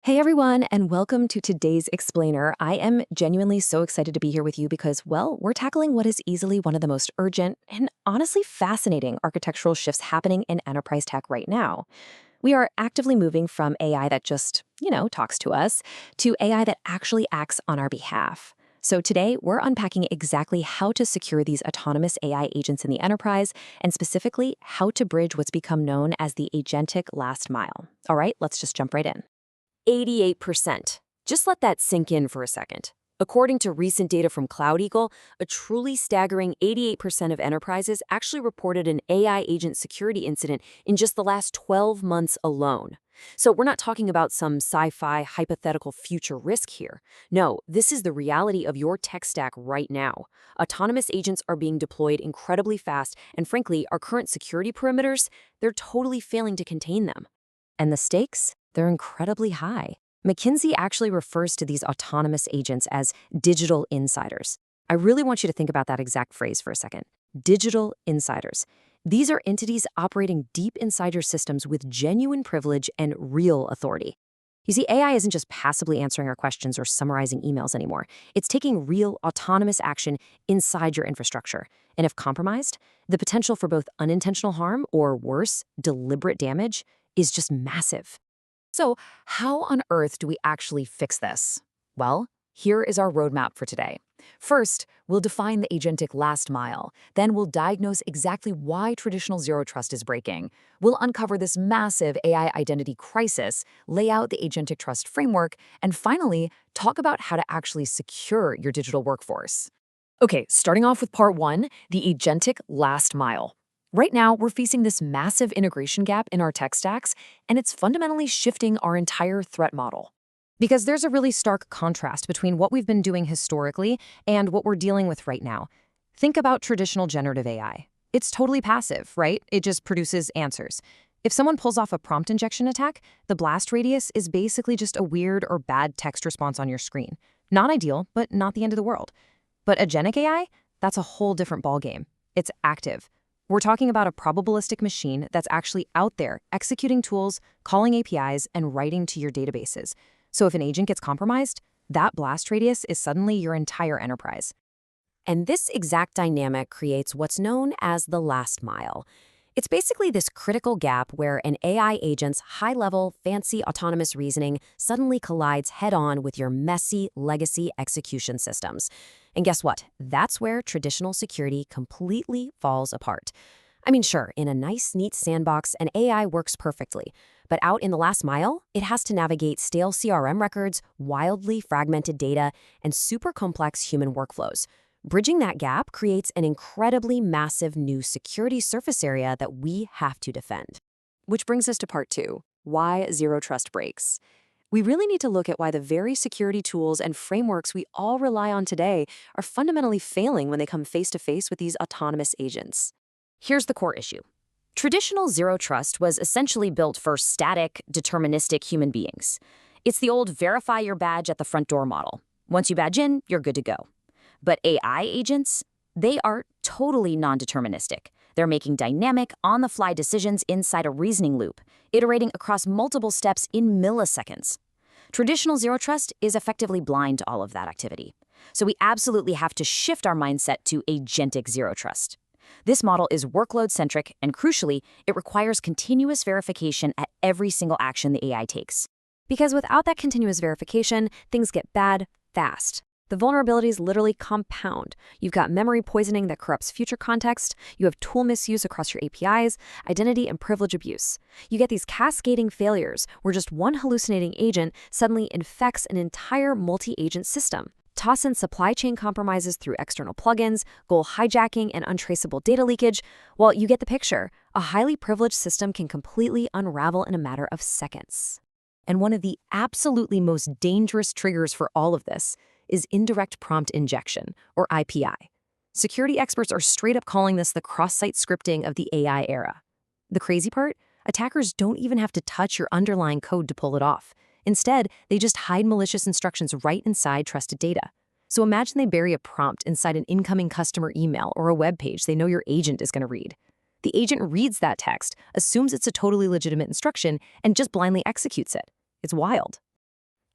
Hey everyone, and welcome to today's Explainer. I am genuinely so excited to be here with you because, well, we're tackling what is easily one of the most urgent and honestly fascinating architectural shifts happening in enterprise tech right now. We are actively moving from AI that just, talks to us to AI that actually acts on our behalf. So today, we're unpacking exactly how to secure these autonomous AI agents in the enterprise, and specifically how to bridge what's become known as the Agentic Last Mile. All right, let's just jump right in. 88%. Just let that sink in for a second. According to recent data from Cloud Eagle, a truly staggering 88% of enterprises actually reported an AI agent security incident in just the last 12 months alone. So we're not talking about some sci-fi hypothetical future risk here. No, this is the reality of your tech stack right now. Autonomous agents are being deployed incredibly fast, and frankly, our current security perimeters, they're totally failing to contain them. And the stakes? They're incredibly high. McKinsey actually refers to these autonomous agents as digital insiders. I really want you to think about that exact phrase for a second. Digital insiders. These are entities operating deep inside your systems with genuine privilege and real authority. You see, AI isn't just passively answering our questions or summarizing emails anymore. It's taking real autonomous action inside your infrastructure. And if compromised, the potential for both unintentional harm or worse, deliberate damage is just massive. So, how on earth do we actually fix this? Well, here is our roadmap for today. First, we'll define the agentic last mile. Then we'll diagnose exactly why traditional zero trust is breaking. We'll uncover this massive AI identity crisis, lay out the Agentic Trust Framework, and finally, talk about how to actually secure your digital workforce. Okay, starting off with part one, the agentic last mile. Right now, we're facing this massive integration gap in our tech stacks, and it's fundamentally shifting our entire threat model. Because there's a really stark contrast between what we've been doing historically and what we're dealing with right now. Think about traditional generative AI. It's totally passive, right? It just produces answers. If someone pulls off a prompt injection attack, the blast radius is basically just a weird or bad text response on your screen. Not ideal, but not the end of the world. But agentic AI? That's a whole different ballgame. It's active. We're talking about a probabilistic machine that's actually out there executing tools, calling APIs, and writing to your databases. So if an agent gets compromised, that blast radius is suddenly your entire enterprise. And this exact dynamic creates what's known as the last mile. It's basically this critical gap where an AI agent's high-level, fancy autonomous reasoning suddenly collides head-on with your messy legacy execution systems. And guess what? That's where traditional security completely falls apart. I mean, sure, in a nice, neat sandbox, an AI works perfectly. But out in the last mile, it has to navigate stale CRM records, wildly fragmented data, and super complex human workflows. Bridging that gap creates an incredibly massive new security surface area that we have to defend. Which brings us to part two, why zero trust breaks. We really need to look at why the very security tools and frameworks we all rely on today are fundamentally failing when they come face to face with these autonomous agents. Here's the core issue. Traditional zero trust was essentially built for static, deterministic human beings. It's the old verify your badge at the front door model. Once you badge in, you're good to go. But AI agents, they are totally non-deterministic. They're making dynamic, on-the-fly decisions inside a reasoning loop, iterating across multiple steps in milliseconds. Traditional zero trust is effectively blind to all of that activity. So we absolutely have to shift our mindset to agentic zero trust. This model is workload-centric, and crucially, it requires continuous verification at every single action the AI takes. Because without that continuous verification, things get bad fast. The vulnerabilities literally compound. You've got memory poisoning that corrupts future context. You have tool misuse across your APIs, identity and privilege abuse. You get these cascading failures where just one hallucinating agent suddenly infects an entire multi-agent system. Toss in supply chain compromises through external plugins, goal hijacking, and untraceable data leakage. Well, you get the picture. A highly privileged system can completely unravel in a matter of seconds. And one of the absolutely most dangerous triggers for all of this is indirect prompt injection, or IPI. Security experts are straight up calling this the cross-site scripting of the AI era. The crazy part? Attackers don't even have to touch your underlying code to pull it off. Instead, they just hide malicious instructions right inside trusted data. So imagine they bury a prompt inside an incoming customer email or a web page they know your agent is going to read. The agent reads that text, assumes it's a totally legitimate instruction, and just blindly executes it. It's wild.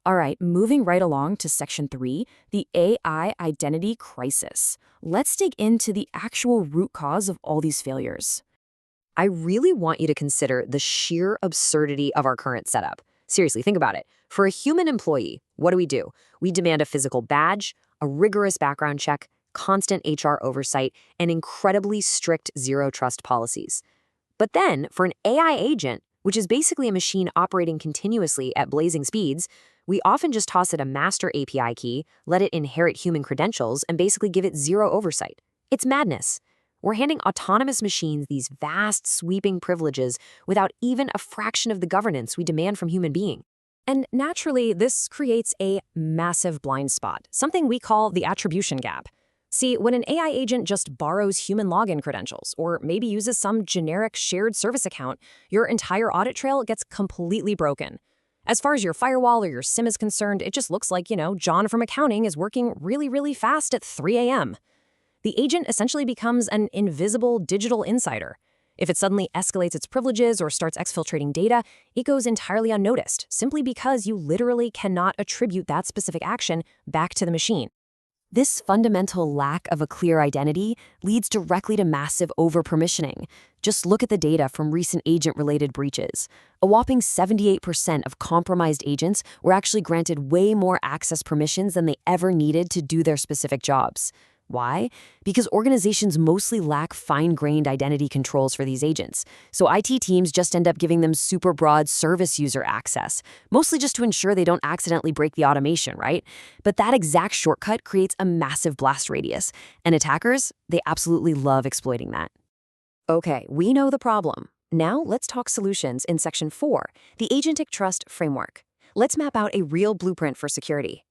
All right, moving right along to section 3, the AI identity crisis. Let's dig into the actual root cause of all these failures. I really want you to consider the sheer absurdity of our current setup. Seriously, think about it. For a human employee, what do? We demand a physical badge, a rigorous background check, constant HR oversight, and incredibly strict zero trust policies. But then, for an AI agent, which is basically a machine operating continuously at blazing speeds, we often just toss it a master API key, let it inherit human credentials, and basically give it zero oversight. It's madness. We're handing autonomous machines these vast, sweeping privileges without even a fraction of the governance we demand from human beings. And naturally, this creates a massive blind spot, something we call the attribution gap. See, when an AI agent just borrows human login credentials, or maybe uses some generic shared service account, your entire audit trail gets completely broken. As far as your firewall or your SIM is concerned, it just looks like, John from accounting is working really, really fast at 3 a.m. The agent essentially becomes an invisible digital insider. If it suddenly escalates its privileges or starts exfiltrating data, it goes entirely unnoticed, simply because you literally cannot attribute that specific action back to the machine. This fundamental lack of a clear identity leads directly to massive overpermissioning. Just look at the data from recent agent-related breaches. A whopping 78% of compromised agents were actually granted way more access permissions than they ever needed to do their specific jobs. Why? Because organizations mostly lack fine-grained identity controls for these agents. So IT teams just end up giving them super broad service user access, mostly just to ensure they don't accidentally break the automation, right? But that exact shortcut creates a massive blast radius. And attackers, they absolutely love exploiting that. Okay, we know the problem. Now let's talk solutions in section 4, the Agentic Trust Framework. Let's map out a real blueprint for security.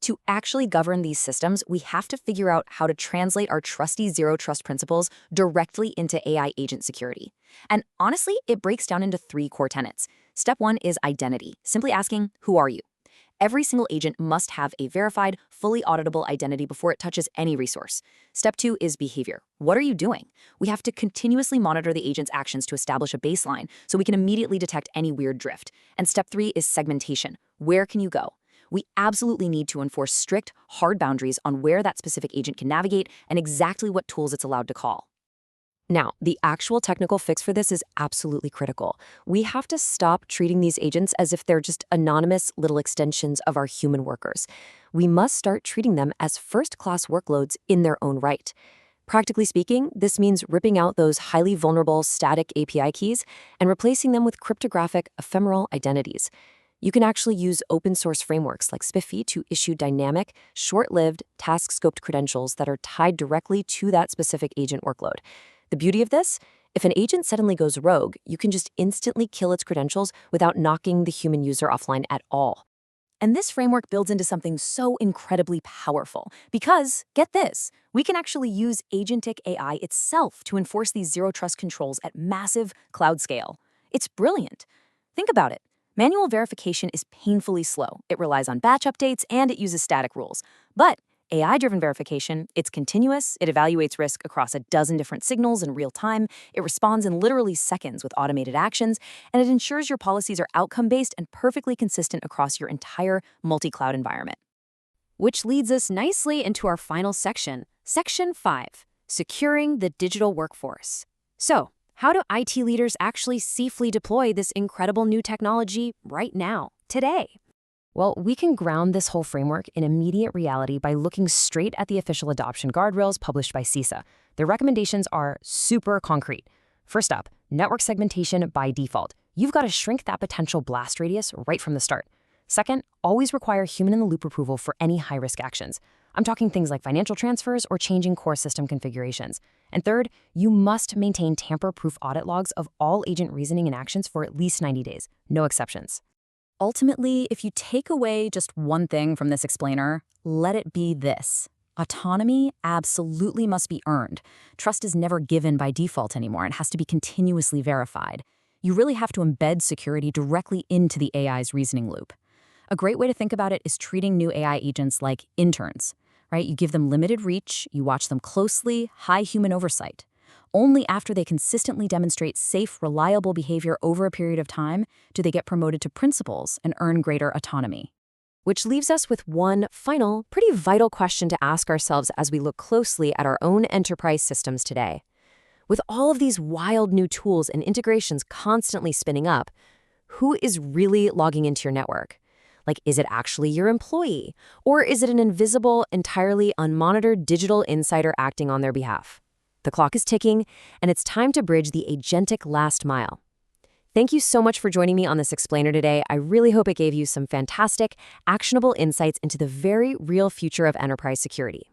To actually govern these systems, we have to figure out how to translate our trusty zero trust principles directly into AI agent security. And honestly, it breaks down into 3 core tenets. Step 1 is identity, simply asking, who are you? Every single agent must have a verified, fully auditable identity before it touches any resource. Step 2 is behavior. What are you doing? We have to continuously monitor the agent's actions to establish a baseline so we can immediately detect any weird drift. And step 3 is segmentation. Where can you go? We absolutely need to enforce strict, hard boundaries on where that specific agent can navigate and exactly what tools it's allowed to call. Now, the actual technical fix for this is absolutely critical. We have to stop treating these agents as if they're just anonymous little extensions of our human workers. We must start treating them as first-class workloads in their own right. Practically speaking, this means ripping out those highly vulnerable static API keys and replacing them with cryptographic, ephemeral identities. You can actually use open-source frameworks like SPIFFE to issue dynamic, short-lived, task-scoped credentials that are tied directly to that specific agent workload. The beauty of this? If an agent suddenly goes rogue, you can just instantly kill its credentials without knocking the human user offline at all. And this framework builds into something so incredibly powerful because, get this, we can actually use Agentic AI itself to enforce these zero-trust controls at massive cloud scale. It's brilliant. Think about it. Manual verification is painfully slow. It relies on batch updates, and it uses static rules. But AI-driven verification, it's continuous, it evaluates risk across a dozen different signals in real time, it responds in literally seconds with automated actions, and it ensures your policies are outcome-based and perfectly consistent across your entire multi-cloud environment. Which leads us nicely into our final section, Section 5, Securing the Digital Workforce. So, how do IT leaders actually safely deploy this incredible new technology right now, today? Well, we can ground this whole framework in immediate reality by looking straight at the official adoption guardrails published by CISA. Their recommendations are super concrete. First up, network segmentation by default. You've got to shrink that potential blast radius right from the start. Second, always require human-in-the-loop approval for any high-risk actions. I'm talking things like financial transfers or changing core system configurations. And third, you must maintain tamper-proof audit logs of all agent reasoning and actions for at least 90 days, no exceptions. Ultimately, if you take away just one thing from this explainer, let it be this. Autonomy absolutely must be earned. Trust is never given by default anymore and has to be continuously verified. You really have to embed security directly into the AI's reasoning loop. A great way to think about it is treating new AI agents like interns, right? You give them limited reach, you watch them closely, high human oversight. Only after they consistently demonstrate safe, reliable behavior over a period of time do they get promoted to principals and earn greater autonomy. which leaves us with one final, pretty vital question to ask ourselves as we look closely at our own enterprise systems today. With all of these wild new tools and integrations constantly spinning up, who is really logging into your network? Like, is it actually your employee? Or is it an invisible, entirely unmonitored digital insider acting on their behalf? The clock is ticking, and it's time to bridge the agentic last mile. Thank you so much for joining me on this explainer today. I really hope it gave you some fantastic, actionable insights into the very real future of enterprise security.